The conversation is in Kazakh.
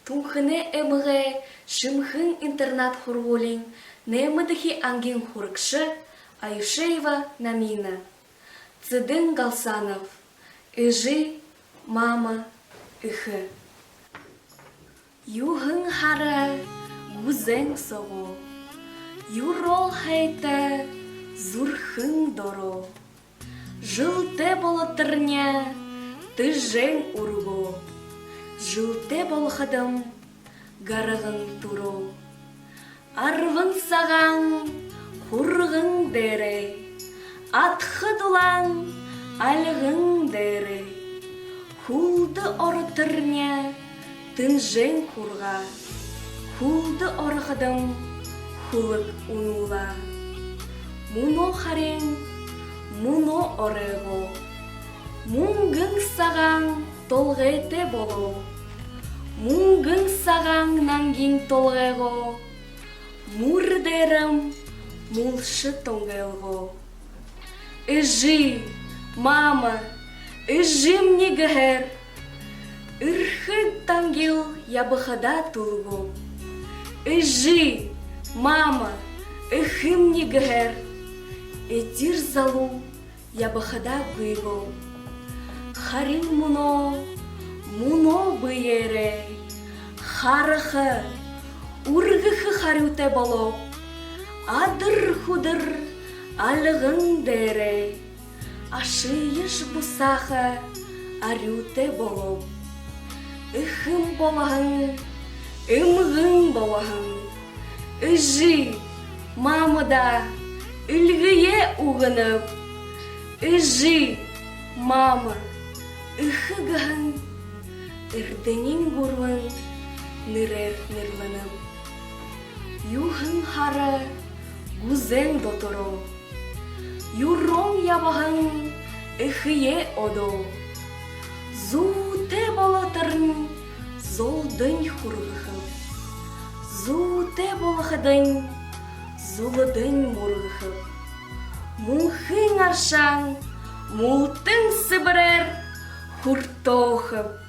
Тунхыне эмыге шымхын интернат хурволин, немыдыхи ангин хуркшы Аюшеева Намина. Цыдын Галсанов. Ыжи, мама, ыхы. Юхын хара гузен сово. Юрол хайта зурхын доро. Жылте болотырня тыжен урго. Жылте болхадым гарығын туро. Арвын саған хурғын дере. Атхы дулан алғын дере. Хулды орытырня тынжен хурға. Хулды орхадым хулык унула. Муно харен, муно орего. Мунгын саған толғете боло. Мунгын саған нангин толғего. Мурдерым мулшы тоңгелго. Ыжи, мама, ыжи мне гэр. Ырхы тангил ябыхада тулго. Ыжи, мама, ыхы мне гэр. Этир залу ябыхада гыйго. Харин муно быере. Харыхы, ургыхы харюте боло. Адыр-худыр алғын дере. Ашыйыш бусахы арюте боло. Ыхым болағын, ымғын болағын. Ыжи, мамыда үлгіе уғынып. Ыжи, мама, ыхыгын, ырденин гурвын нырер нырланып. Юхын хары гузен доторо. Юрон ябағын ыхые одо. Зуте болотырын золдын хургыхым. Зуте болахадын зулыдын мургыхым. Мунхын аршан мултын сыбырер хуртохып.